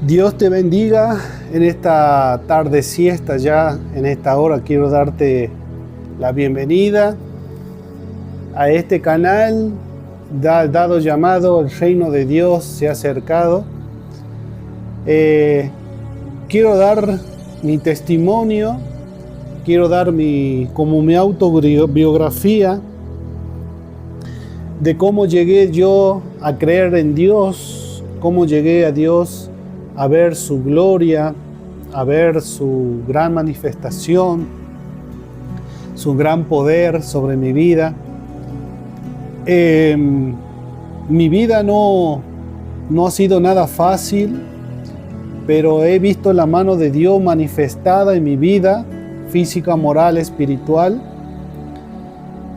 Dios te bendiga en esta tarde siesta ya, en esta hora quiero darte la bienvenida a este canal dado llamado El Reino de Dios se ha acercado. Quiero dar mi testimonio, quiero dar mi autobiografía de cómo llegué yo a creer en Dios, cómo llegué a Dios a ver su gloria, a ver su gran manifestación, su gran poder sobre mi vida. Mi vida no ha sido nada fácil, pero he visto la mano de Dios manifestada en mi vida, física, moral, espiritual,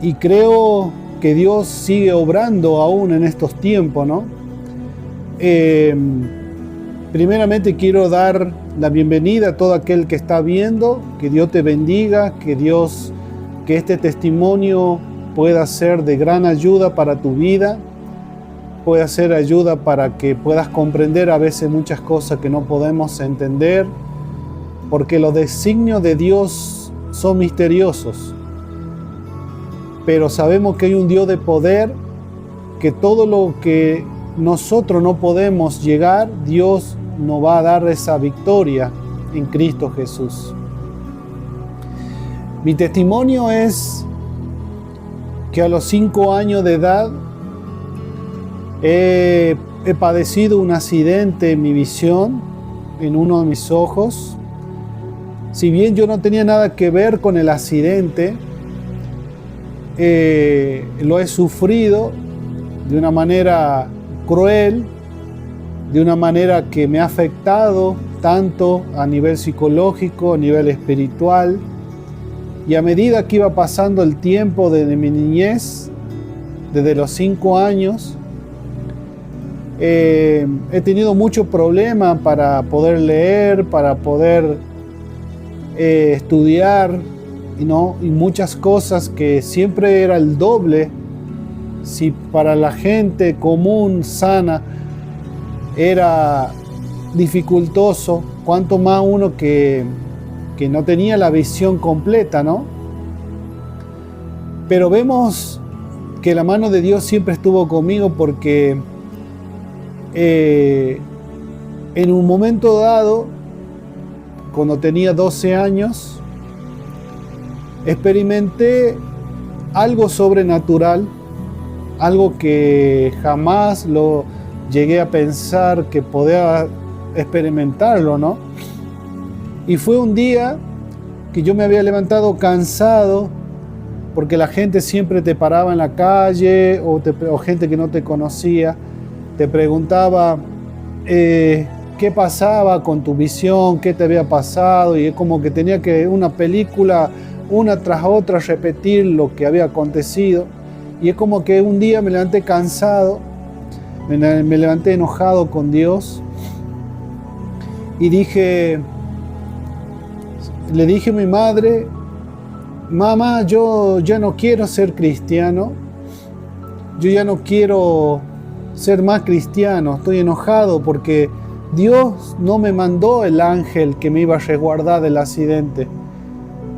y creo que Dios sigue obrando aún en estos tiempos, ¿no? Primeramente quiero dar la bienvenida a todo aquel que está viendo, que Dios te bendiga, que este testimonio pueda ser de gran ayuda para tu vida, pueda ser ayuda para que puedas comprender a veces muchas cosas que no podemos entender, porque los designios de Dios son misteriosos, pero sabemos que hay un Dios de poder, que todo lo que nosotros no podemos llegar, Dios nos va a dar esa victoria en Cristo Jesús. Mi testimonio es que a los 5 años de edad he padecido un accidente en mi visión, en uno de mis ojos. Si bien yo no tenía nada que ver con el accidente, lo he sufrido de una manera cruel, de una manera que me ha afectado tanto a nivel psicológico, a nivel espiritual. Y a medida que iba pasando el tiempo desde mi niñez, desde los 5 años, he tenido muchos problemas para poder leer, para poder estudiar, y muchas cosas que siempre era el doble. Si para la gente común, sana, era dificultoso, cuanto más uno que no tenía la visión completa, ¿no? Pero vemos que la mano de Dios siempre estuvo conmigo, porque en un momento dado, cuando tenía 12 años, experimenté algo sobrenatural, algo que jamás lo llegué a pensar que podía experimentarlo, ¿no? Y fue un día que yo me había levantado cansado, porque la gente siempre te paraba en la calle, o gente que no te conocía, te preguntaba qué pasaba con tu visión, qué te había pasado, y es como que tenía que una película, una tras otra, repetir lo que había acontecido. Y es como que un día me levanté cansado, me levanté enojado con Dios, y le dije a mi madre: mamá, yo ya no quiero ser cristiano, yo ya no quiero ser más cristiano, estoy enojado porque Dios no me mandó el ángel que me iba a resguardar del accidente.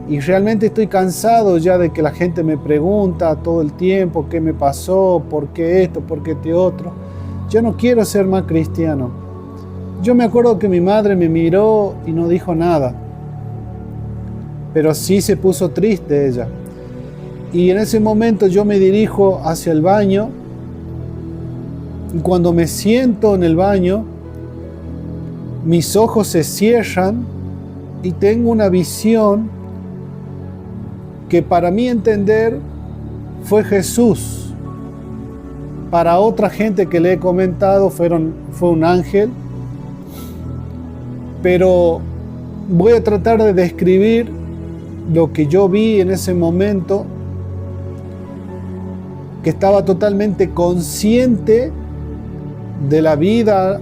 Y realmente estoy cansado ya de que la gente me pregunta todo el tiempo qué me pasó, por qué esto, por qué este otro. Yo no quiero ser más cristiano. Yo me acuerdo que mi madre me miró y no dijo nada, pero sí se puso triste ella. Y en ese momento yo me dirijo hacia el baño, y cuando me siento en el baño, mis ojos se cierran y tengo una visión que para mí entender fue Jesús. Para otra gente que le he comentado fue un ángel, pero voy a tratar de describir lo que yo vi en ese momento, que estaba totalmente consciente de la vida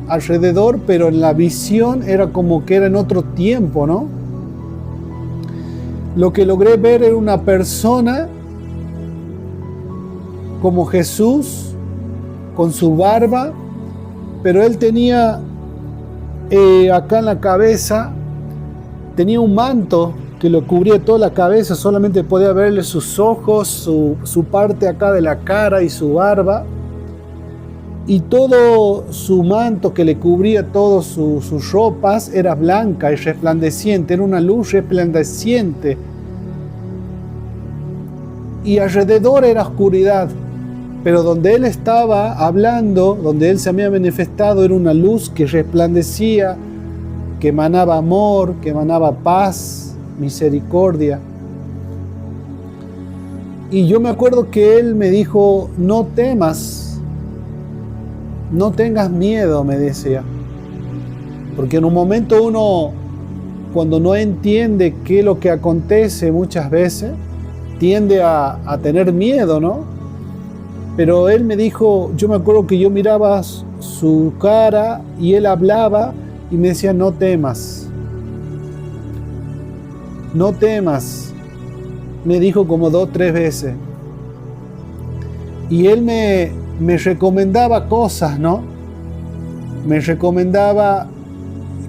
alrededor, pero en la visión era como que era en otro tiempo, ¿no? Lo que logré ver era una persona como Jesús, con su barba, pero él tenía acá en la cabeza tenía un manto que lo cubría toda la cabeza, solamente podía verle sus ojos, su parte acá de la cara y su barba, y todo su manto que le cubría todas sus ropas era blanca y resplandeciente, era una luz resplandeciente, y alrededor era oscuridad, pero donde él estaba hablando, donde él se había manifestado, era una luz que resplandecía, que emanaba amor, que emanaba paz, misericordia. Y yo me acuerdo que él me dijo: no temas, no tengas miedo, me decía. Porque en un momento uno, cuando no entiende qué es lo que acontece muchas veces, tiende a tener miedo, ¿no? Pero él me dijo, yo me acuerdo que yo miraba su cara y él hablaba y me decía: no temas, no temas. Me dijo como 2 o 3 veces. Y él me recomendaba cosas, ¿no? Me recomendaba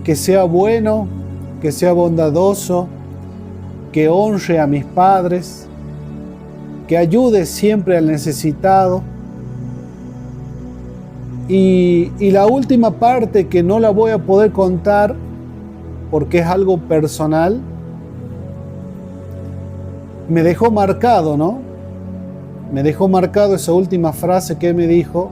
que sea bueno, que sea bondadoso, que honre a mis padres, que ayude siempre al necesitado. Y la última parte, que no la voy a poder contar porque es algo personal, me dejó marcado, ¿no? Me dejó marcado esa última frase que él me dijo.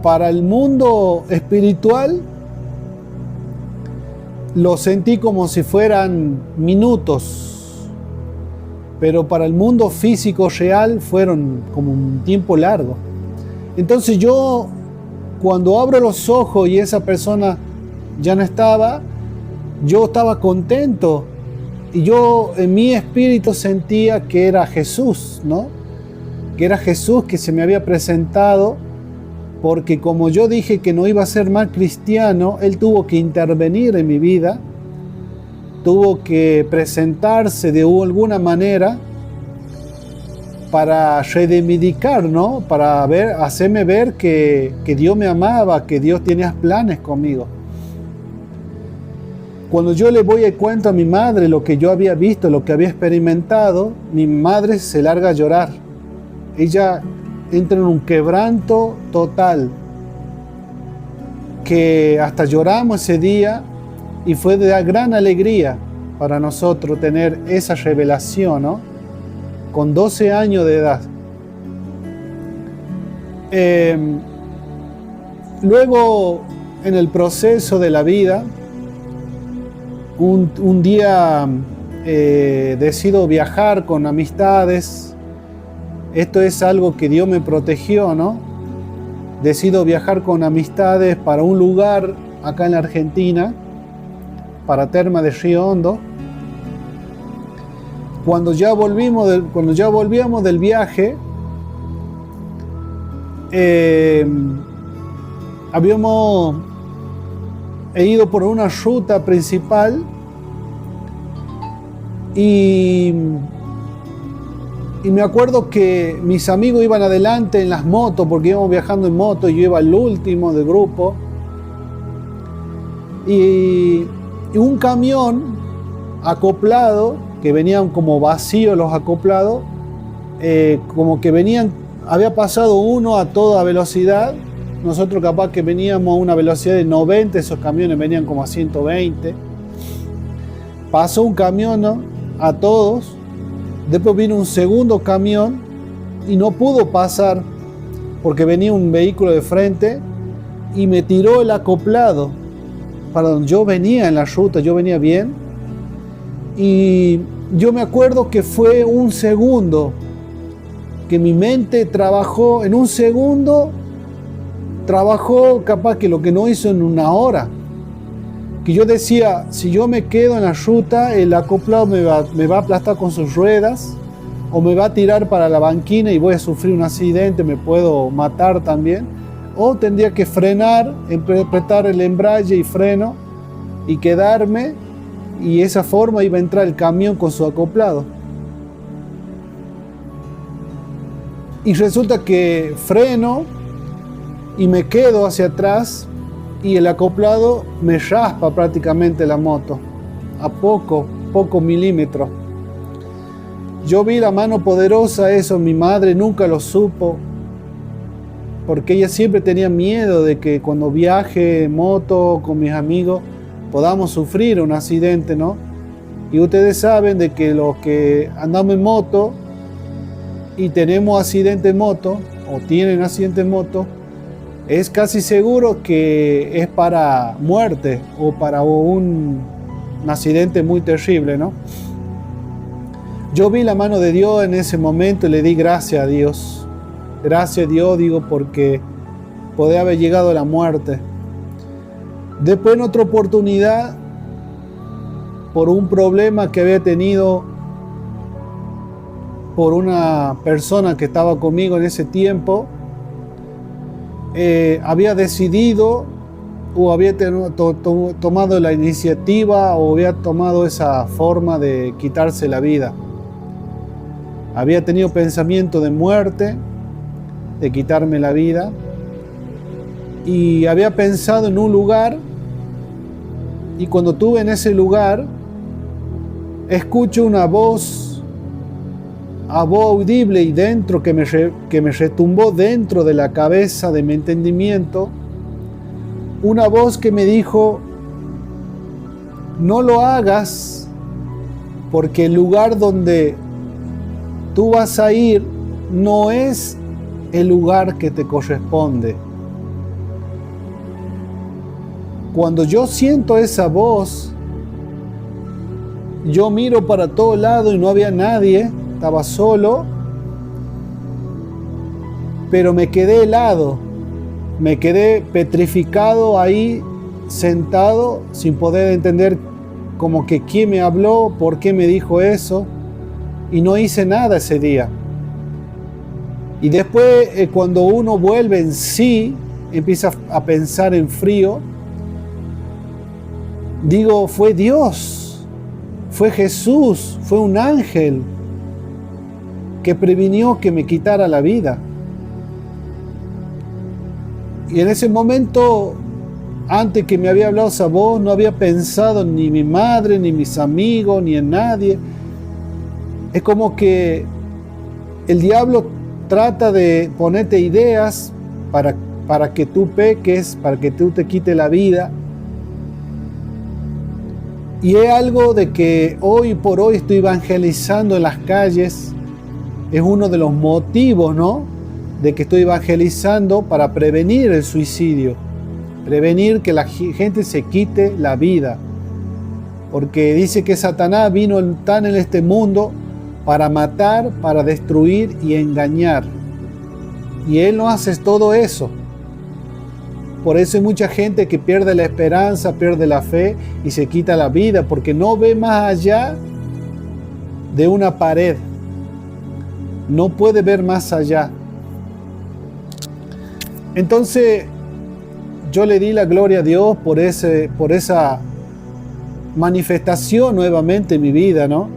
Para el mundo espiritual lo sentí como si fueran minutos, pero para el mundo físico real fueron como un tiempo largo. Entonces yo, cuando abro los ojos y esa persona ya no estaba, yo estaba contento. Y yo en mi espíritu sentía que era Jesús, ¿no? Que era Jesús que se me había presentado, porque como yo dije que no iba a ser más cristiano, Él tuvo que intervenir en mi vida, tuvo que presentarse de alguna manera para reivindicar, ¿no? Para hacerme ver que Dios me amaba, que Dios tenía planes conmigo. Cuando yo le voy y cuento a mi madre lo que yo había visto, lo que había experimentado, mi madre se larga a llorar. Ella entra en un quebranto total, que hasta lloramos ese día, y fue de gran alegría para nosotros tener esa revelación, ¿no? Con 12 años de edad. Luego, en el proceso de la vida, un día decido viajar con amistades. Esto es algo que Dios me protegió, ¿no? Decido viajar con amistades para un lugar acá en la Argentina, para Termas de Río Hondo. Cuando ya volvíamos del viaje, habíamos ido por una ruta principal y me acuerdo que mis amigos iban adelante en las motos, porque íbamos viajando en moto y yo iba al último del grupo, y un camión acoplado, que venían como vacíos los acoplados, como que había pasado uno a toda velocidad. Nosotros capaz que veníamos a una velocidad de 90, esos camiones venían como a 120. Pasó un camión, ¿no?, a todos. Después vino un segundo camión y no pudo pasar porque venía un vehículo de frente y me tiró el acoplado para donde yo venía en la ruta. Yo venía bien y yo me acuerdo que fue un segundo que mi mente trabajó. En un segundo trabajó capaz que lo que no hizo en una hora. Que yo decía, si yo me quedo en la ruta, el acoplado me va a aplastar con sus ruedas, o me va a tirar para la banquina y voy a sufrir un accidente, me puedo matar también. O tendría que frenar, apretar el embrague y freno y quedarme, y esa forma iba a entrar el camión con su acoplado. Y resulta que freno, y me quedo hacia atrás y el acoplado me raspa prácticamente la moto, a pocos milímetros. Yo vi la mano poderosa, eso mi madre nunca lo supo, porque ella siempre tenía miedo de que cuando viaje en moto con mis amigos podamos sufrir un accidente, ¿no? Y ustedes saben de que los que andamos en moto y tenemos accidente en moto, o tienen accidente en moto, es casi seguro que es para muerte o para un accidente muy terrible, ¿no? Yo vi la mano de Dios en ese momento y le di gracias a Dios. Gracias a Dios, digo, porque podía haber llegado a la muerte. Después, en otra oportunidad, por un problema que había tenido por una persona que estaba conmigo en ese tiempo, había decidido o había tomado la iniciativa o había tomado esa forma de quitarse la vida. Había tenido pensamiento de muerte, de quitarme la vida, y había pensado en un lugar, y cuando estuve en ese lugar, escucho una voz audible y dentro que me retumbó dentro de la cabeza de mi entendimiento, una voz que me dijo: no lo hagas, porque el lugar donde tú vas a ir no es el lugar que te corresponde. Cuando yo siento esa voz, yo miro para todos lados y no había nadie, estaba solo, pero me quedé helado, me quedé petrificado ahí, sentado, sin poder entender como que quién me habló, por qué me dijo eso, y no hice nada ese día. Y después, cuando uno vuelve en sí, empieza a pensar en frío, digo, fue Dios, fue Jesús, fue un ángel que previnió que me quitara la vida. Y en ese momento, antes que me había hablado esa voz, no había pensado ni en mi madre, ni en mis amigos, ni en nadie. Es como que el diablo trata de ponerte ideas para que tú peques, para que tú te quites la vida. Y es algo de que hoy por hoy estoy evangelizando en las calles. Es uno de los motivos, ¿no?, de que estoy evangelizando para prevenir el suicidio, prevenir que la gente se quite la vida. Porque dice que Satanás vino tan en este mundo para matar, para destruir y engañar. Y él no hace todo eso. Por eso hay mucha gente que pierde la esperanza, pierde la fe y se quita la vida, porque no ve más allá de una pared. No puede ver más allá. Entonces, yo le di la gloria a Dios por esa manifestación nuevamente en mi vida, ¿no?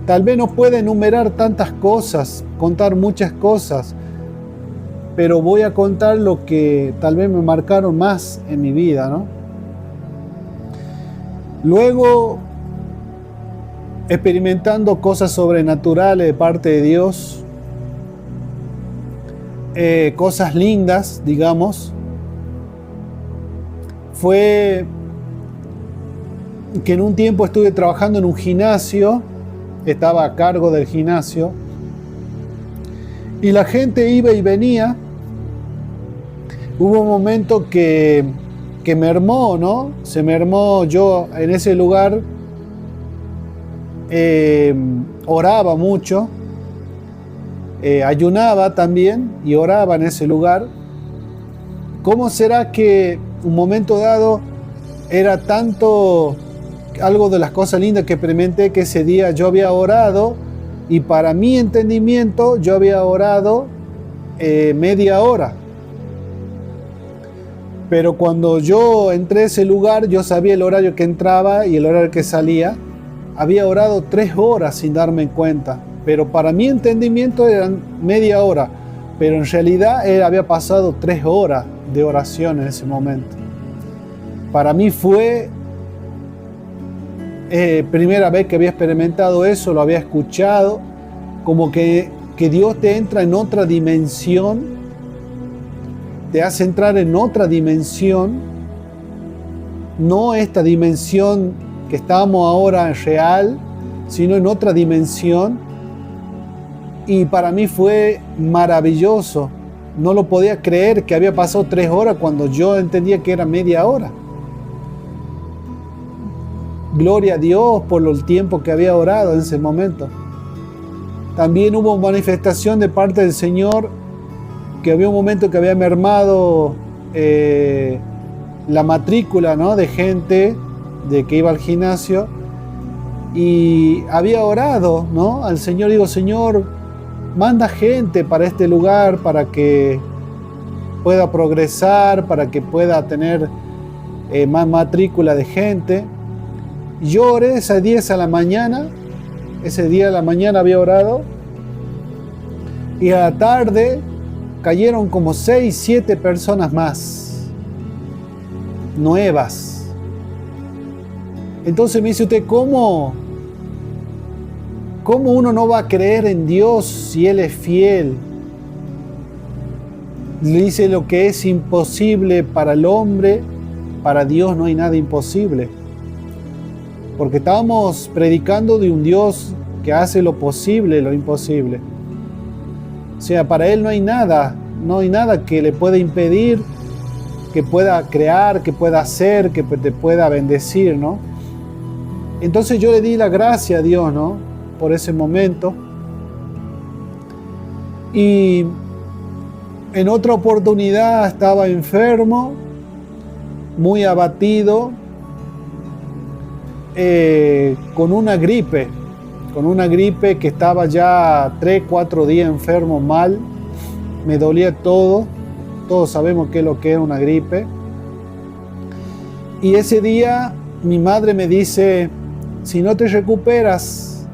Tal vez no pueda enumerar tantas cosas, contar muchas cosas, pero voy a contar lo que tal vez me marcaron más en mi vida, ¿no? Luego, experimentando cosas sobrenaturales de parte de Dios, cosas lindas, digamos, fue que en un tiempo estuve trabajando en un gimnasio, estaba a cargo del gimnasio, y la gente iba y venía. Hubo un momento que mermó, ¿no? Se mermó. Yo en ese lugar oraba mucho, ayunaba también y oraba en ese lugar. ¿Cómo será que un momento dado era tanto algo de las cosas lindas que experimenté, que ese día yo había orado, y para mi entendimiento yo había orado media hora? Pero cuando yo entré a ese lugar, yo sabía el horario que entraba y el horario que salía. Había orado 3 horas sin darme cuenta, pero para mi entendimiento eran media hora, pero en realidad él había pasado 3 horas de oración en ese momento. Para mí fue primera vez que había experimentado eso, lo había escuchado, como que Dios te entra en otra dimensión, te hace entrar en otra dimensión, no esta dimensión que estamos ahora en real, sino en otra dimensión. Y para mí fue maravilloso. No lo podía creer que había pasado 3 horas cuando yo entendía que era media hora. Gloria a Dios por el tiempo que había orado en ese momento. También hubo manifestación de parte del Señor, que había un momento que había mermado la matrícula, ¿no?, de gente de que iba al gimnasio, y había orado, ¿no?, al Señor. Digo, Señor, manda gente para este lugar para que pueda progresar, para que pueda tener más matrícula de gente. Yo oré ese día a la mañana, ese día a la mañana había orado, y a la tarde cayeron como 6, 7 personas más, nuevas. Entonces me dice usted, ¿cómo uno no va a creer en Dios si Él es fiel? Le dice, lo que es imposible para el hombre, para Dios no hay nada imposible. Porque estábamos predicando de un Dios que hace lo posible, lo imposible. O sea, para Él no hay nada que le pueda impedir, que pueda crear, que pueda hacer, que te pueda bendecir, ¿no? Entonces yo le di la gracia a Dios, ¿no?, por ese momento. Y en otra oportunidad estaba enfermo, muy abatido, con una gripe que estaba ya 3, 4 días enfermo, mal, me dolía todo, todos sabemos qué es lo que es una gripe. Y ese día mi madre me dice, si no te recuperas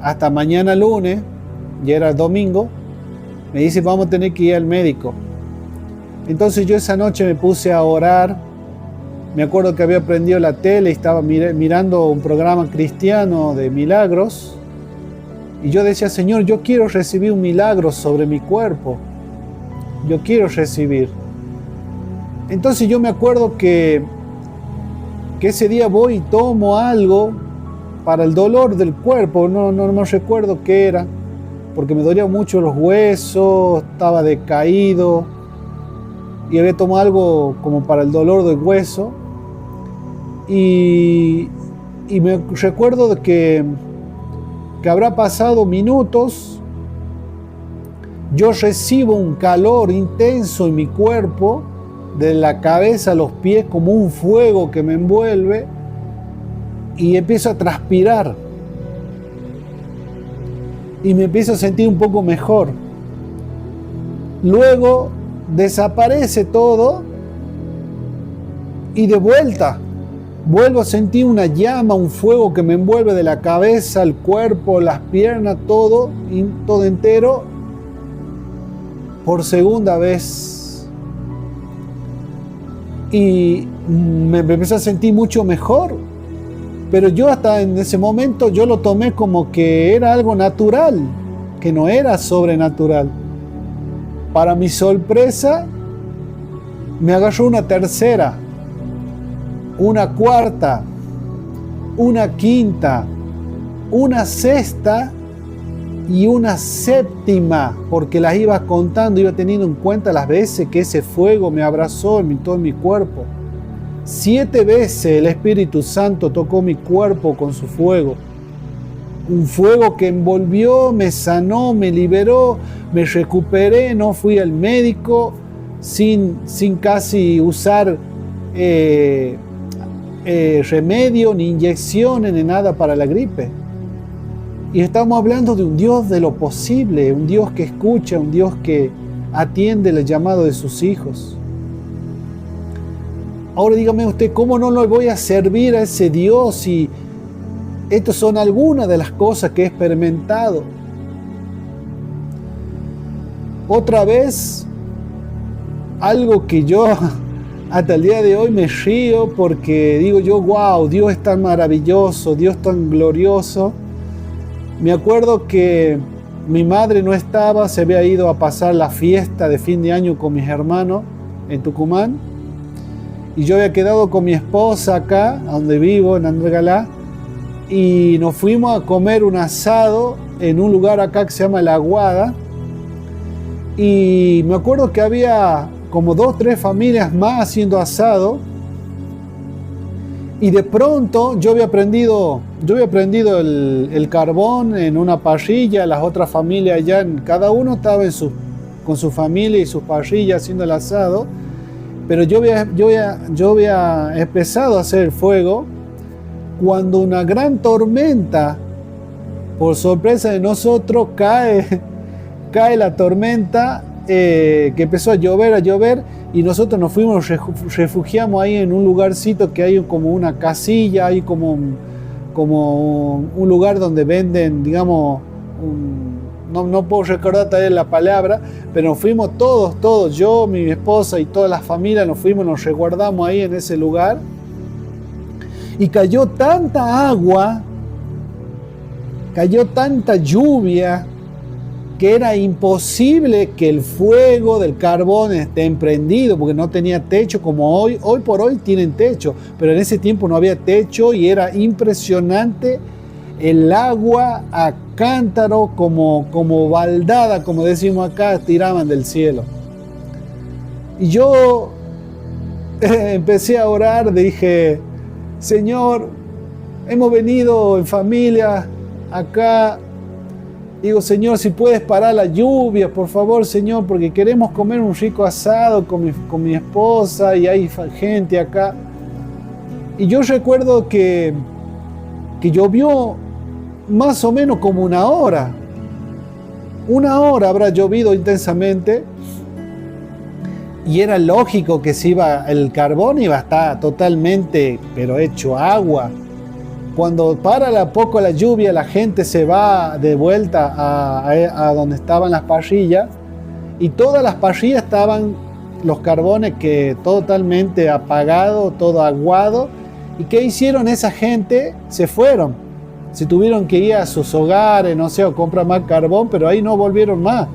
hasta mañana lunes, ya era domingo, me dice, vamos a tener que ir al médico. Entonces yo esa noche me puse a orar. Me acuerdo que había prendido la tele y estaba mirando un programa cristiano de milagros. Y yo decía, Señor, yo quiero recibir un milagro sobre mi cuerpo. Yo quiero recibir. Entonces yo me acuerdo que ese día voy y tomo algo para el dolor del cuerpo. No recuerdo qué era, porque me dolían mucho los huesos, estaba decaído. Y había tomado algo como para el dolor del hueso. Y me recuerdo de que habrá pasado minutos, yo recibo un calor intenso en mi cuerpo, de la cabeza a los pies, como un fuego que me envuelve, y empiezo a transpirar. Y me empiezo a sentir un poco mejor. Luego desaparece todo y de vuelta vuelvo a sentir una llama, un fuego que me envuelve de la cabeza, el cuerpo, las piernas, todo entero, por segunda vez. Y me empecé a sentir mucho mejor, pero yo hasta en ese momento yo lo tomé como que era algo natural, que no era sobrenatural. Para mi sorpresa, me agarró una tercera, una cuarta, una quinta, una sexta y una séptima, porque las iba contando, iba teniendo en cuenta las veces que ese fuego me abrazó en todo mi cuerpo. 7 veces el Espíritu Santo tocó mi cuerpo con su fuego. Un fuego que envolvió, me sanó, me liberó, me recuperé, no fui al médico sin casi usar remedio, ni inyecciones, ni nada para la gripe. Y estamos hablando de un Dios de lo posible, un Dios que escucha, un Dios que atiende el llamado de sus hijos. Ahora dígame usted, ¿cómo no le voy a servir a ese Dios? Y estas son algunas de las cosas que he experimentado. Otra vez, algo que yo hasta el día de hoy me río porque digo yo, wow, Dios es tan maravilloso, Dios tan glorioso. Me acuerdo que mi madre no estaba, se había ido a pasar la fiesta de fin de año con mis hermanos en Tucumán. Y yo había quedado con mi esposa acá, donde vivo, en Andrés Galá. Y nos fuimos a comer un asado en un lugar acá que se llama La Aguada. Y me acuerdo que había como 2 o 3 familias más haciendo asado. Y de pronto yo había prendido el carbón en una parrilla, las otras familias allá, cada uno estaba con su familia y sus parrillas haciendo el asado. Pero yo había empezado a hacer el fuego cuando una gran tormenta, por sorpresa de nosotros, cae la tormenta, que empezó a llover, y nosotros nos fuimos, refugiamos ahí en un lugarcito que hay como una casilla, hay como un lugar donde venden, digamos, no puedo recordar todavía la palabra, pero nos fuimos todos, yo, mi esposa y todas las familias, nos resguardamos ahí en ese lugar. Y cayó tanta agua, cayó tanta lluvia, que era imposible que el fuego del carbón esté emprendido, porque no tenía techo como hoy. Hoy por hoy tienen techo, pero en ese tiempo no había techo y era impresionante el agua a cántaro, como baldada, como decimos acá, tiraban del cielo. Y yo empecé a orar, dije, Señor, hemos venido en familia acá. Digo, Señor, si puedes parar la lluvia, por favor, Señor, porque queremos comer un rico asado con mi esposa y hay gente acá. Y yo recuerdo que llovió más o menos como 1 hora. 1 hora habrá llovido intensamente. Y era lógico que el carbón iba a estar totalmente, pero hecho agua. Cuando para poco la lluvia, la gente se va de vuelta a donde estaban las parrillas, y todas las parrillas estaban los carbones que totalmente apagados, todo aguado. ¿Y qué hicieron esa gente? Se fueron. Se tuvieron que ir a sus hogares, no sé, o comprar más carbón, pero ahí no volvieron más.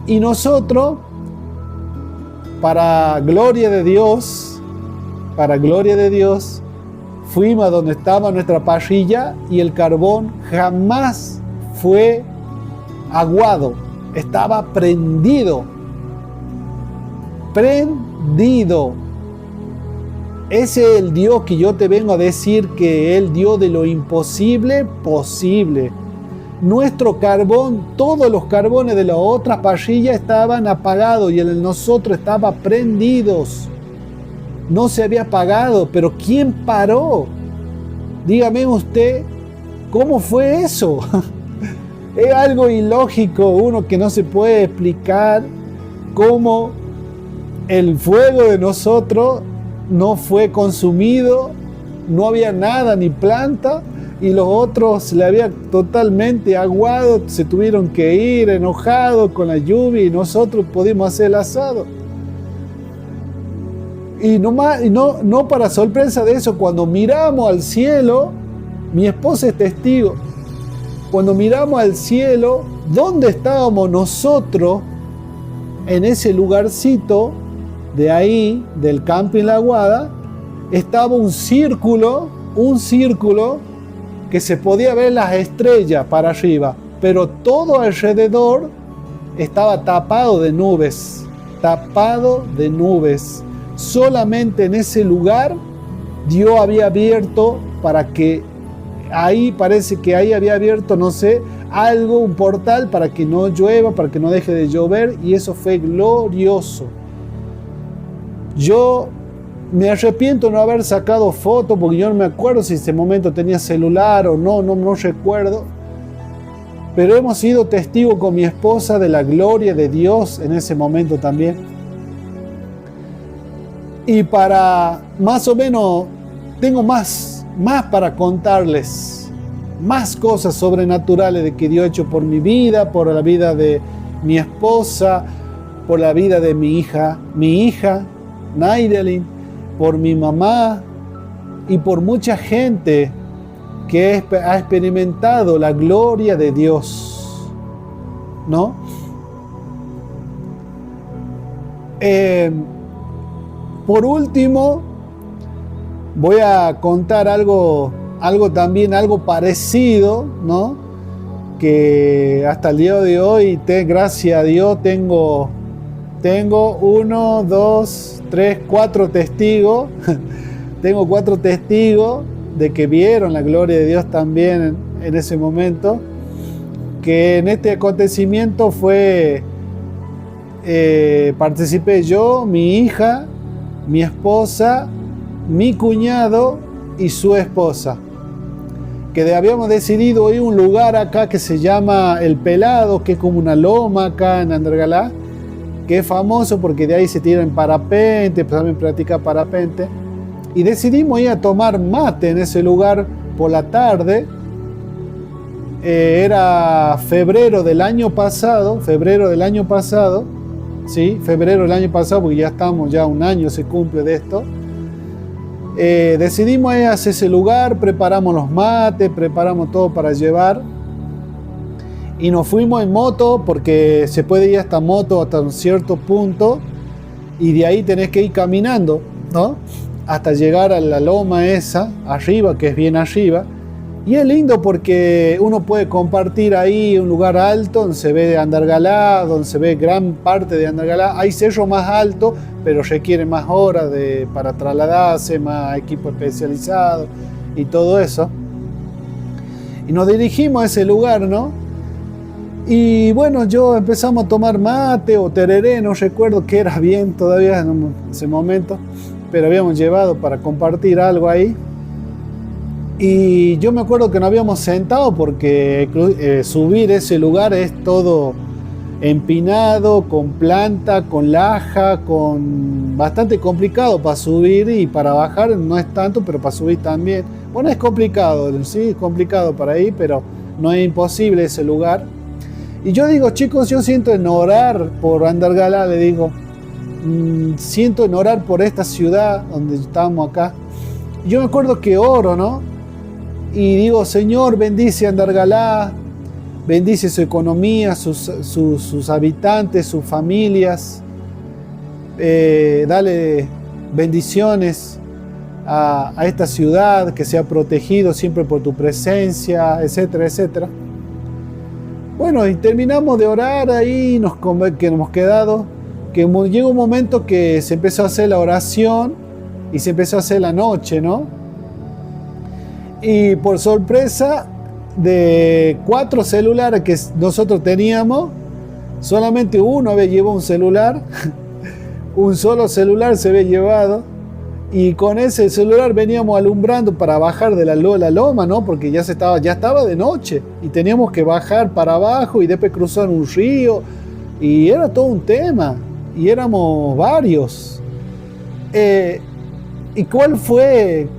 Y nosotros, para gloria de Dios, fuimos a donde estaba nuestra parrilla y el carbón jamás fue aguado, estaba prendido. Ese es el Dios que yo te vengo a decir, que es el Dios de lo imposible posible. Nuestro carbón, todos los carbones de las otras parrillas estaban apagados y el de nosotros estaba prendidos. No se había apagado, pero ¿quién paró? Dígame usted, ¿cómo fue eso? Es algo ilógico, uno que no se puede explicar, cómo el fuego de nosotros no fue consumido, no había nada ni planta, y los otros se le había totalmente aguado, se tuvieron que ir enojados con la lluvia, y nosotros pudimos hacer el asado. Y no para sorpresa de eso, cuando miramos al cielo, mi esposa es testigo, cuando miramos al cielo, ¿dónde estábamos nosotros? En ese lugarcito de ahí, del camping La Aguada, estaba un círculo que se podía ver las estrellas para arriba, pero todo alrededor estaba tapado de nubes. Solamente en ese lugar Dios había abierto, para que ahí, parece que ahí había abierto, no sé, algo, un portal para que no llueva, para que no deje de llover, y eso fue glorioso. Yo me arrepiento de no haber sacado fotos, porque yo no me acuerdo si en ese momento tenía celular o no recuerdo. Pero hemos sido testigos con mi esposa de la gloria de Dios en ese momento también. Y para más o menos, tengo más para contarles, más cosas sobrenaturales de que Dios ha hecho por mi vida, por la vida de mi esposa, por la vida de mi hija Naidelin, por mi mamá y por mucha gente que ha experimentado la gloria de Dios, ¿no? Por último, voy a contar algo parecido, ¿no? Que hasta el día de hoy, gracias a Dios, tengo 1, 2, 3, 4 testigos. Tengo 4 testigos de que vieron la gloria de Dios también en ese momento. Que en este acontecimiento participé yo, mi hija, mi esposa, mi cuñado y su esposa. Que habíamos decidido ir a un lugar acá que se llama El Pelado, que es como una loma acá en Andrgalá, que es famoso porque de ahí se tiran parapente, pues también practica parapente. Y decidimos ir a tomar mate en ese lugar por la tarde. Era febrero del año pasado, ¿sí? Febrero del año pasado, porque ya un año se cumple de esto. Decidimos ir hacia ese lugar, preparamos los mates, preparamos todo para llevar. Y nos fuimos en moto, porque se puede ir hasta moto hasta un cierto punto. Y de ahí tenés que ir caminando, ¿no? Hasta llegar a la loma esa, arriba, que es bien arriba. Y es lindo porque uno puede compartir ahí un lugar alto, donde se ve Andrgalá, donde se ve gran parte de Andrgalá. Hay cerros más altos, pero requiere más horas para trasladarse, más equipo especializado y todo eso. Y nos dirigimos a ese lugar, ¿no? Y bueno, empezamos a tomar mate o tereré, no recuerdo qué era bien todavía en ese momento, pero habíamos llevado para compartir algo ahí. Y yo me acuerdo que nos habíamos sentado porque subir ese lugar es todo empinado, con planta, con laja, bastante complicado para subir, y para bajar no es tanto, pero para subir también. Bueno, es complicado, sí, es complicado para ir, pero no es imposible ese lugar. Y yo digo, chicos, yo siento en orar por Andrgalá, le digo, siento en orar por esta ciudad donde estamos acá. Y yo me acuerdo que oro, ¿no? Y digo, Señor, bendice Andrgalá, bendice su economía, sus habitantes, sus familias. Dale bendiciones a esta ciudad, que sea protegido siempre por tu presencia, etcétera, etcétera. Bueno, y terminamos de orar ahí, que hemos quedado, que llegó un momento que se empezó a hacer la oración y se empezó a hacer la noche, ¿no? Y por sorpresa, de 4 celulares que nosotros teníamos, solamente uno había llevado un celular, un solo celular se había llevado, y con ese celular veníamos alumbrando para bajar de la loma, ¿no? Porque ya estaba de noche y teníamos que bajar para abajo y después cruzar un río, y era todo un tema, y éramos varios. ¿Y cuál fue,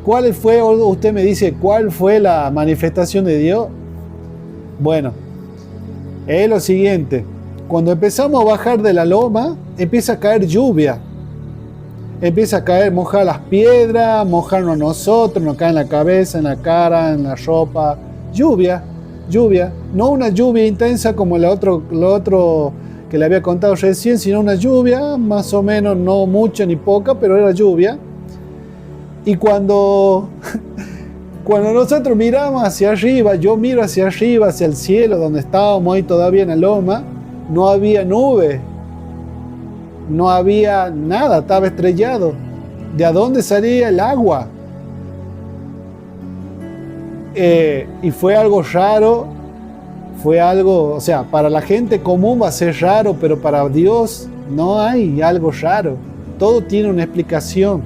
usted me dice, cuál fue la manifestación de Dios? Bueno, es lo siguiente: cuando empezamos a bajar de la loma, empieza a caer lluvia. Empieza a caer, mojar las piedras, mojarnos a nosotros, nos cae en la cabeza, en la cara, en la ropa. Lluvia. No una lluvia intensa como lo otro que le había contado recién, sino una lluvia, más o menos, no mucha ni poca, pero era lluvia. Y cuando nosotros miramos hacia arriba, yo miro hacia arriba, hacia el cielo, donde estábamos ahí todavía en la loma, no había nube. No había nada, estaba estrellado. ¿De dónde salía el agua? Y fue algo raro, o sea, para la gente común va a ser raro, pero para Dios no hay algo raro. Todo tiene una explicación.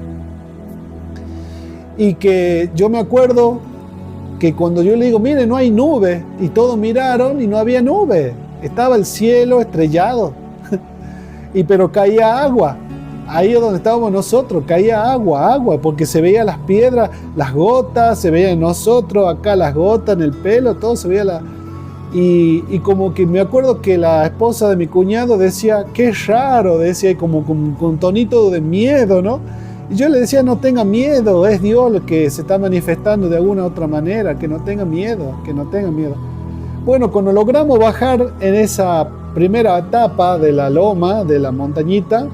Y que yo me acuerdo que cuando yo le digo, mire, no hay nube, y todos miraron y no había nube, estaba el cielo estrellado. Pero caía agua, ahí es donde estábamos nosotros, caía agua, porque se veía las piedras, las gotas, se veían nosotros acá las gotas en el pelo, todo se veía Y como que me acuerdo que la esposa de mi cuñado decía, qué raro, decía como con tonito de miedo, ¿no? Y yo le decía, no tenga miedo, es Dios el que se está manifestando de alguna otra manera, que no tenga miedo, que no tenga miedo. Bueno, cuando logramos bajar en esa primera etapa de la loma, de la montañita,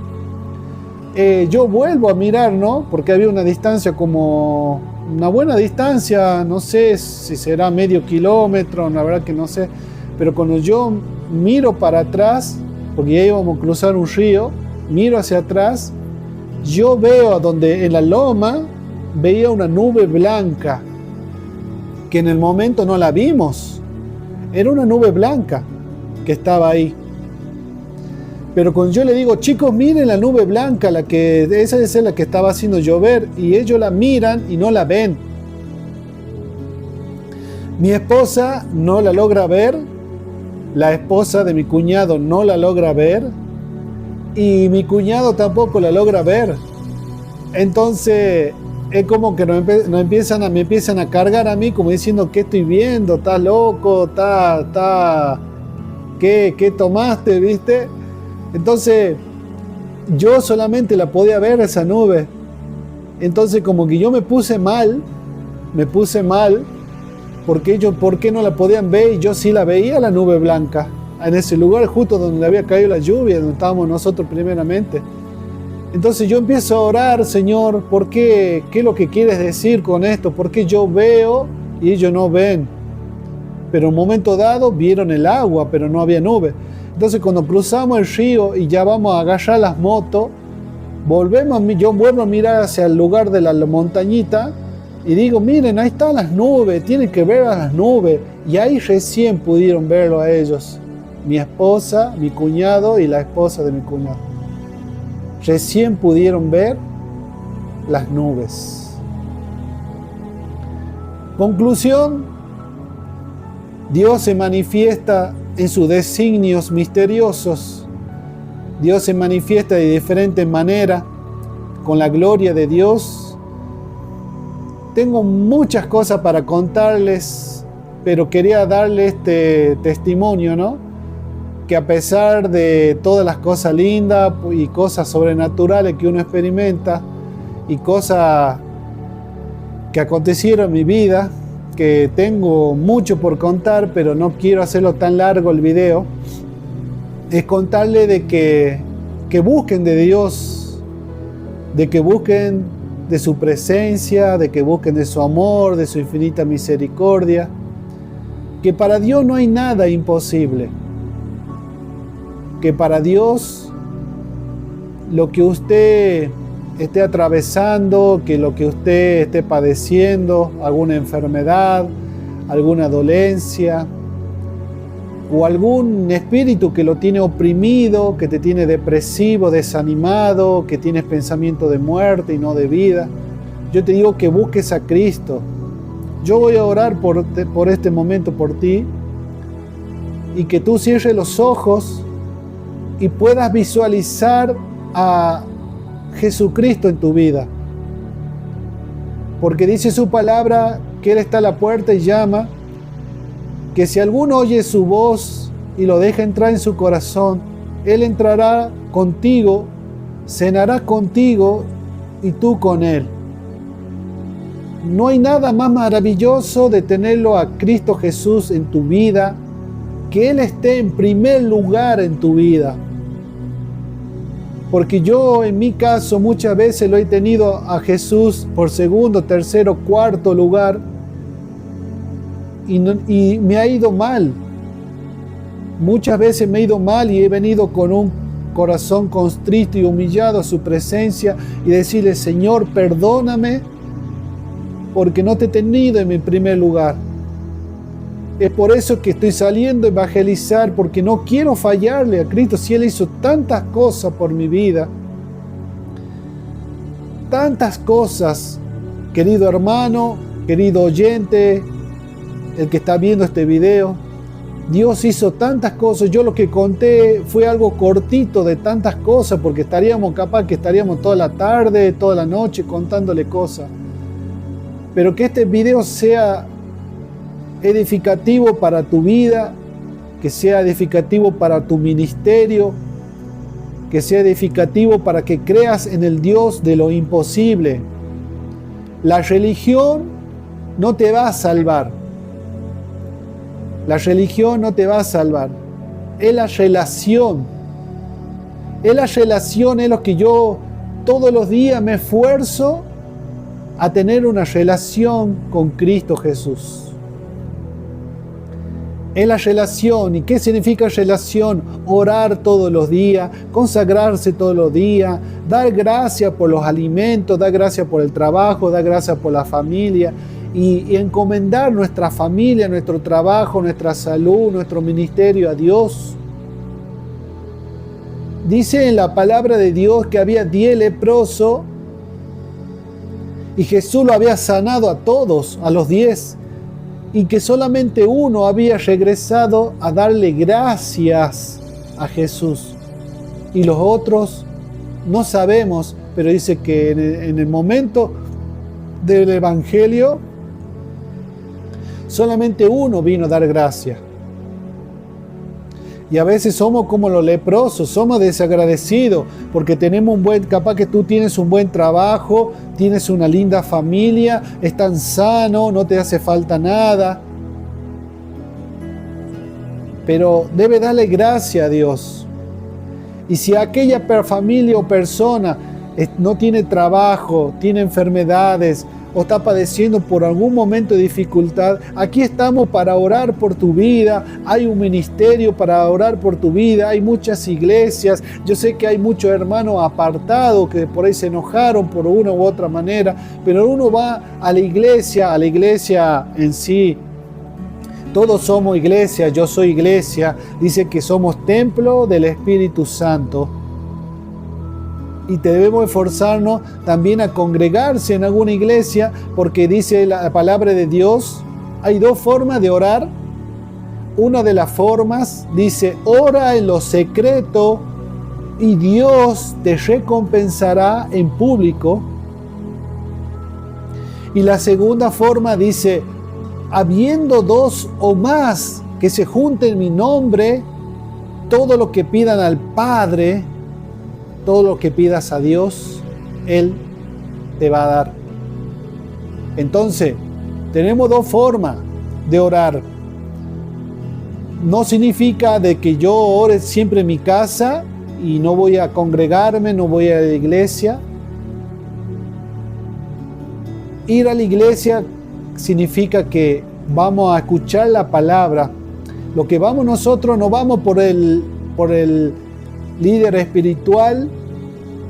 yo vuelvo a mirar, ¿no? Porque había una distancia como una buena distancia, no sé si será medio kilómetro, la verdad que no sé, pero cuando yo miro para atrás, porque ya íbamos a cruzar un río, miro hacia atrás, yo veo donde en la loma veía una nube blanca, que en el momento no la vimos, era una nube blanca que estaba ahí. Pero cuando yo le digo, chicos, miren la nube blanca, esa es la que estaba haciendo llover, y ellos la miran y no la ven. Mi esposa no la logra ver, la esposa de mi cuñado no la logra ver, y mi cuñado tampoco la logra ver. Entonces es como que me empiezan a cargar a mí, como diciendo, ¿qué estoy viendo? ¿Estás loco? ¿Qué tomaste? ¿Viste? Entonces, yo solamente la podía ver esa nube. Entonces, como que yo me puse mal, porque ellos, ¿por qué no la podían ver? Y yo sí la veía, la nube blanca, en ese lugar justo donde había caído la lluvia, donde estábamos nosotros primeramente. Entonces yo empiezo a orar, Señor, ¿por qué? ¿Qué es lo que quieres decir con esto? ¿Por qué yo veo y ellos no ven? Pero en un momento dado vieron el agua, pero no había nube. Entonces cuando cruzamos el río y ya vamos a agarrar las motos, yo vuelvo a mirar hacia el lugar de la montañita y digo, miren, ahí están las nubes, tienen que ver a las nubes. Y ahí recién pudieron verlo a ellos, mi esposa, mi cuñado y la esposa de mi cuñado. Recién pudieron ver las nubes. Conclusión, Dios se manifiesta en sus designios misteriosos. Dios se manifiesta de diferentes maneras con la gloria de Dios. Tengo muchas cosas para contarles, pero quería darle este testimonio, ¿no? Que a pesar de todas las cosas lindas y cosas sobrenaturales que uno experimenta y cosas que acontecieron en mi vida, que tengo mucho por contar, pero no quiero hacerlo tan largo el video, es contarle de que busquen de Dios, de que busquen de su presencia, de que busquen de su amor, de su infinita misericordia, que para Dios no hay nada imposible, que para Dios lo que usted esté atravesando, que lo que usted esté padeciendo, alguna enfermedad, alguna dolencia, o algún espíritu que lo tiene oprimido, que te tiene depresivo, desanimado, que tienes pensamiento de muerte y no de vida, yo te digo que busques a Cristo. Yo voy a orar por este momento por ti, y que tú cierres los ojos y puedas visualizar a Jesucristo en tu vida, porque dice su palabra que Él está a la puerta y llama, que si alguno oye su voz y lo deja entrar en su corazón, Él entrará contigo, cenará contigo y tú con Él. No hay nada más maravilloso de tenerlo a Cristo Jesús en tu vida, que Él esté en primer lugar en tu vida. Porque yo en mi caso muchas veces lo he tenido a Jesús por segundo, tercero, cuarto lugar y me ha ido mal. Muchas veces me he ido mal y he venido con un corazón constrito y humillado a su presencia y decirle, Señor, perdóname porque no te he tenido en mi primer lugar. Es por eso que estoy saliendo a evangelizar, porque no quiero fallarle a Cristo si Él hizo tantas cosas por mi vida. Tantas cosas, querido hermano, querido oyente, el que está viendo este video. Dios hizo tantas cosas. Yo lo que conté fue algo cortito de tantas cosas, porque estaríamos toda la tarde, toda la noche contándole cosas. Pero que este video sea edificativo para tu vida que sea edificativo para tu ministerio, que sea edificativo para que creas en el Dios de lo imposible. La religión no te va a salvar. La religión no te va a salvar. Es la relación. Es la relación, es lo que yo todos los días me esfuerzo a tener una relación con Cristo Jesús. Es la relación. ¿Y qué significa relación? Orar todos los días, consagrarse todos los días, dar gracias por los alimentos, dar gracias por el trabajo, dar gracias por la familia y encomendar nuestra familia, nuestro trabajo, nuestra salud, nuestro ministerio a Dios. Dice en la palabra de Dios que había 10 leprosos y Jesús lo había sanado a todos, a los 10. Y que solamente uno había regresado a darle gracias a Jesús. Y los otros no sabemos, pero dice que en el momento del Evangelio solamente uno vino a dar gracias. Y a veces somos como los leprosos, somos desagradecidos porque tenemos capaz que tú tienes un buen trabajo, tienes una linda familia, estás sano, no te hace falta nada. Pero debe darle gracias a Dios. Y si aquella familia o persona no tiene trabajo, tiene enfermedades, o está padeciendo por algún momento de dificultad, aquí estamos para orar por tu vida. Hay un ministerio para orar por tu vida, hay muchas iglesias. Yo sé que hay muchos hermanos apartados que por ahí se enojaron por una u otra manera, pero uno va a la iglesia en sí. Todos somos iglesia, yo soy iglesia. Dice que somos templo del Espíritu Santo. Y debemos esforzarnos también a congregarse en alguna iglesia, porque dice la palabra de Dios, hay 2 formas de orar. Una de las formas dice, ora en lo secreto y Dios te recompensará en público. Y la segunda forma dice, habiendo 2 o más que se junten en mi nombre, todo lo que pidan al Padre, todo lo que pidas a Dios, Él te va a dar. Entonces, tenemos 2 formas de orar. No significa de que yo ore siempre en mi casa y no voy a congregarme, no voy a la iglesia. Ir a la iglesia significa que vamos a escuchar la palabra. Lo que vamos nosotros, no vamos por el líder espiritual,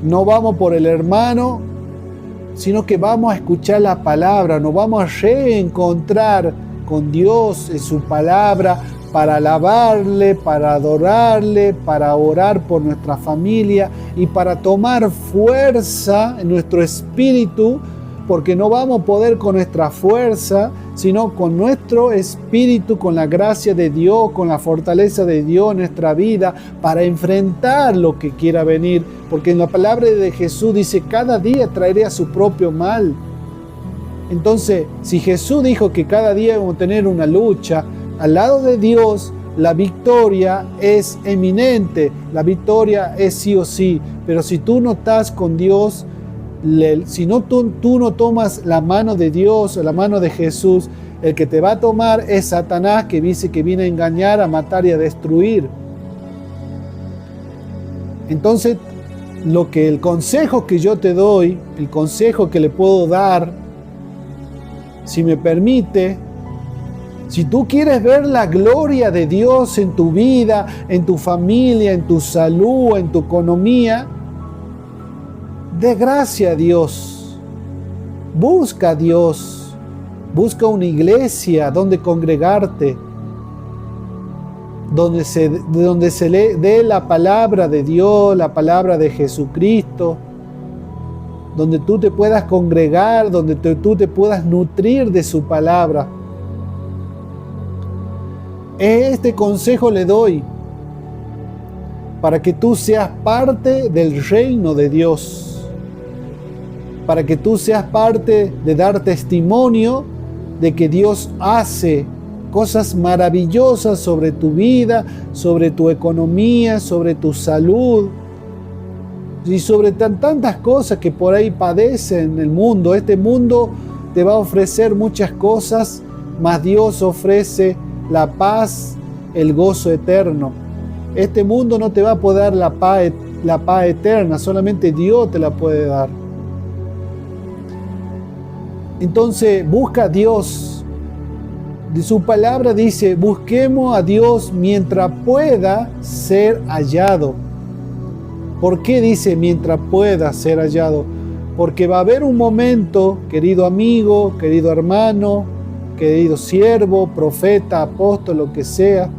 no vamos por el hermano, sino que vamos a escuchar la palabra, nos vamos a reencontrar con Dios en su palabra para alabarle, para adorarle, para orar por nuestra familia y para tomar fuerza en nuestro espíritu, porque no vamos a poder con nuestra fuerza, sino con nuestro espíritu, con la gracia de Dios, con la fortaleza de Dios en nuestra vida, para enfrentar lo que quiera venir. Porque en la palabra de Jesús dice, cada día traeré a su propio mal. Entonces, si Jesús dijo que cada día vamos a tener una lucha, al lado de Dios, la victoria es eminente, la victoria es sí o sí. Pero si tú no estás con Dios, si no tú no tomas la mano de Dios o la mano de Jesús, el que te va a tomar es Satanás, que dice que viene a engañar, a matar y a destruir. Entonces, el consejo que yo te doy, el consejo que le puedo dar, si me permite, si tú quieres ver la gloria de Dios en tu vida, en tu familia, en tu salud, en tu economía, dé gracias a Dios, busca a Dios, busca una iglesia donde congregarte, donde se dé la palabra de Dios, la palabra de Jesucristo, donde tú te puedas congregar, donde tú te puedas nutrir de su palabra. Este consejo le doy para que tú seas parte del reino de Dios, para que tú seas parte de dar testimonio de que Dios hace cosas maravillosas sobre tu vida, sobre tu economía, sobre tu salud y sobre tantas cosas que por ahí padecen el mundo. Este mundo te va a ofrecer muchas cosas, mas Dios ofrece la paz, el gozo eterno. Este mundo no te va a poder dar la paz eterna, solamente Dios te la puede dar. Entonces busca a Dios. De su palabra dice, busquemos a Dios mientras pueda ser hallado. ¿Por qué dice mientras pueda ser hallado? Porque va a haber un momento, querido amigo, querido hermano, querido siervo, profeta, apóstol, lo que sea,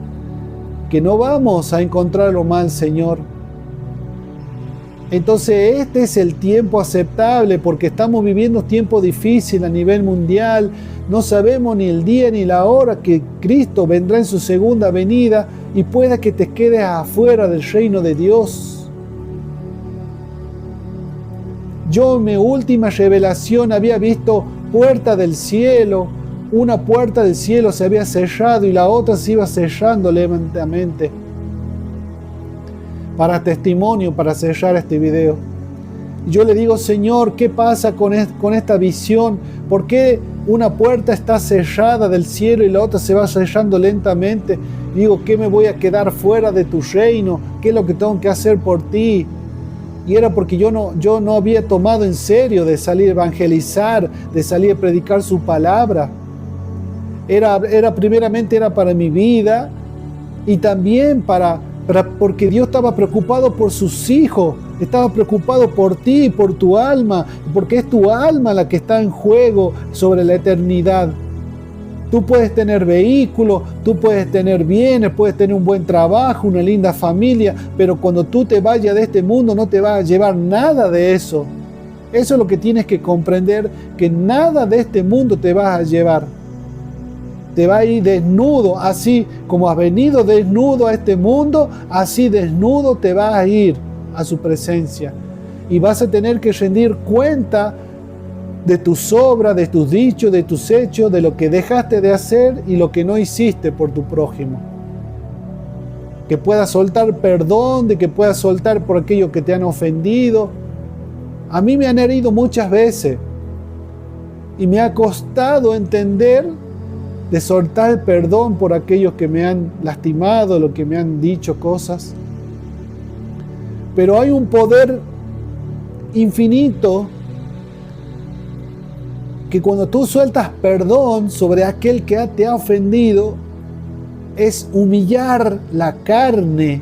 que no vamos a encontrarlo mal, Señor. Entonces este es el tiempo aceptable porque estamos viviendo tiempo difícil a nivel mundial. No sabemos ni el día ni la hora que Cristo vendrá en su segunda venida y pueda que te quedes afuera del reino de Dios. Yo en mi última revelación había visto puerta del cielo. Una puerta del cielo se había cerrado y la otra se iba cerrando lentamente. Para testimonio, para cerrar este video. Yo le digo, Señor, ¿qué pasa con esta visión? ¿Por qué una puerta está cerrada del cielo y la otra se va cerrando lentamente? Digo, ¿qué me voy a quedar fuera de tu reino? ¿Qué es lo que tengo que hacer por ti? Y era porque yo no había tomado en serio de salir a evangelizar, de salir a predicar su palabra. Primeramente era para mi vida y también porque Dios estaba preocupado por sus hijos, estaba preocupado por ti, por tu alma, porque es tu alma la que está en juego sobre la eternidad. Tú puedes tener vehículos, tú puedes tener bienes, puedes tener un buen trabajo, una linda familia, pero cuando tú te vayas de este mundo no te va a llevar nada de eso. Eso es lo que tienes que comprender, que nada de este mundo te vas a llevar. Te va a ir desnudo, así como has venido desnudo a este mundo, así desnudo te vas a ir a su presencia. Y vas a tener que rendir cuenta de tus obras, de tus dichos, de tus hechos, de lo que dejaste de hacer y lo que no hiciste por tu prójimo. Que puedas soltar perdón, de que puedas soltar por aquellos que te han ofendido. A mí me han herido muchas veces y me ha costado entender de soltar perdón por aquellos que me han lastimado, los que me han dicho cosas. Pero hay un poder infinito que cuando tú sueltas perdón sobre aquel que te ha ofendido, es humillar la carne,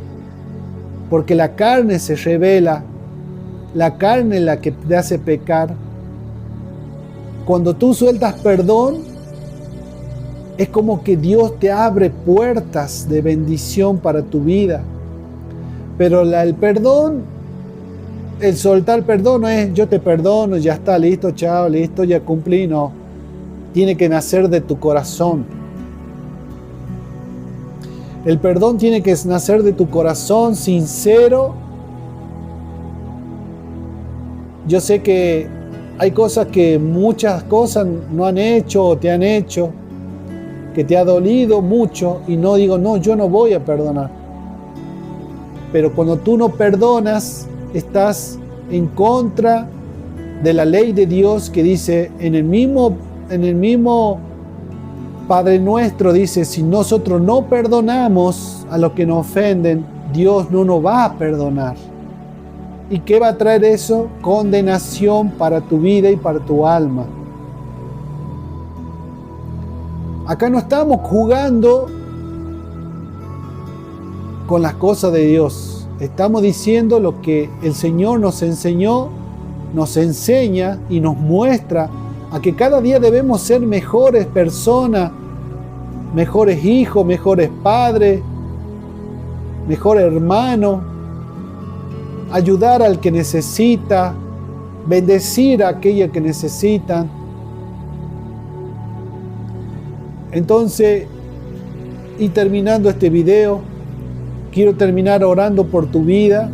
porque la carne se revela, la carne es la que te hace pecar. Cuando tú sueltas perdón, es como que Dios te abre puertas de bendición para tu vida. Pero el perdón, el soltar perdón no es yo te perdono, ya está, listo, chao, listo, ya cumplí, no. Tiene que nacer de tu corazón. El perdón tiene que nacer de tu corazón sincero. Yo sé que hay muchas cosas no han hecho o te han hecho, que te ha dolido mucho y no digo, no, yo no voy a perdonar. Pero cuando tú no perdonas, estás en contra de la ley de Dios que dice, en el mismo Padre Nuestro dice, si nosotros no perdonamos a los que nos ofenden, Dios no nos va a perdonar. ¿Y qué va a traer eso? Condenación para tu vida y para tu alma. Acá no estamos jugando con las cosas de Dios. Estamos diciendo lo que el Señor nos enseñó, nos enseña y nos muestra a que cada día debemos ser mejores personas, mejores hijos, mejores padres, mejores hermanos, ayudar al que necesita, bendecir a aquellos que necesitan. Entonces, y terminando este video, quiero terminar orando por tu vida,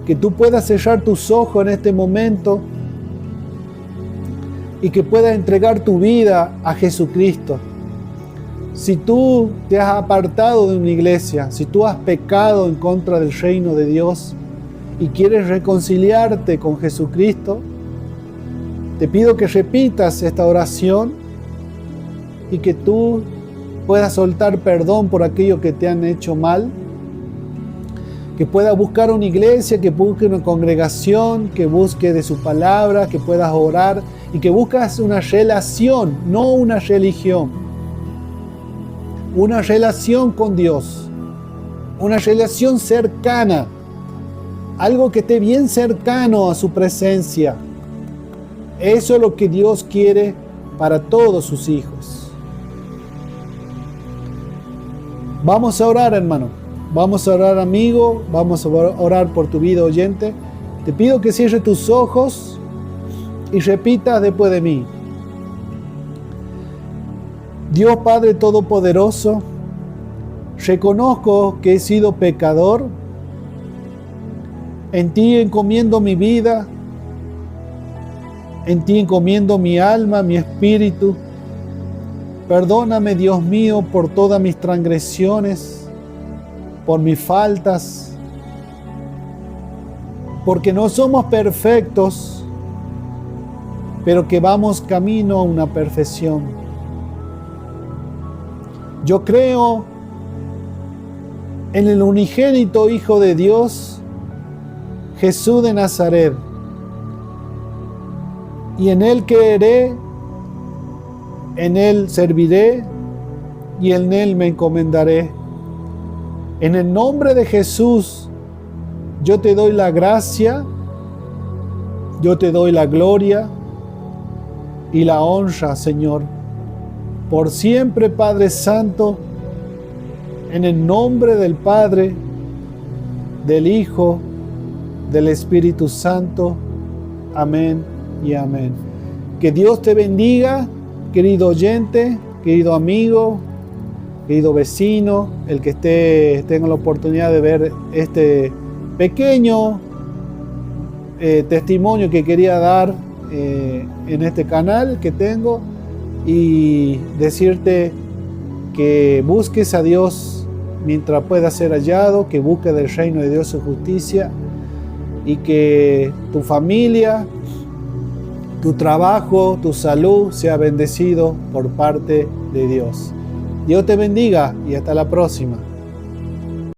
que tú puedas cerrar tus ojos en este momento y que puedas entregar tu vida a Jesucristo. Si tú te has apartado de una iglesia, si tú has pecado en contra del reino de Dios y quieres reconciliarte con Jesucristo, te pido que repitas esta oración y que tú puedas soltar perdón por aquello que te han hecho mal, que puedas buscar una iglesia, que busque una congregación, que busque de su palabra, que puedas orar y que buscas una relación, no una religión. Una relación con Dios, una relación cercana, algo que esté bien cercano a su presencia. Eso es lo que Dios quiere para todos sus hijos. Vamos a orar, hermano. Vamos a orar, amigo. Vamos a orar por tu vida, oyente. Te pido que cierres tus ojos y repitas después de mí. Dios Padre Todopoderoso, reconozco que he sido pecador. En ti encomiendo mi vida. En ti encomiendo mi alma, mi espíritu. Perdóname, Dios mío, por todas mis transgresiones, por mis faltas, porque no somos perfectos, pero que vamos camino a una perfección. Yo creo en el unigénito Hijo de Dios, Jesús de Nazaret, y en Él creeré, en Él serviré y en Él me encomendaré. En el nombre de Jesús, yo te doy la gracia, yo te doy la gloria y la honra, Señor. Por siempre, Padre Santo, en el nombre del Padre, del Hijo, del Espíritu Santo. Amén y amén. Que Dios te bendiga, querido oyente, querido amigo, querido vecino, el que tenga la oportunidad de ver este pequeño testimonio que quería dar en este canal que tengo. Y decirte que busques a Dios mientras pueda ser hallado, que busques del reino de Dios su justicia y que tu familia, tu trabajo, tu salud sea bendecido por parte de Dios. Dios te bendiga y hasta la próxima.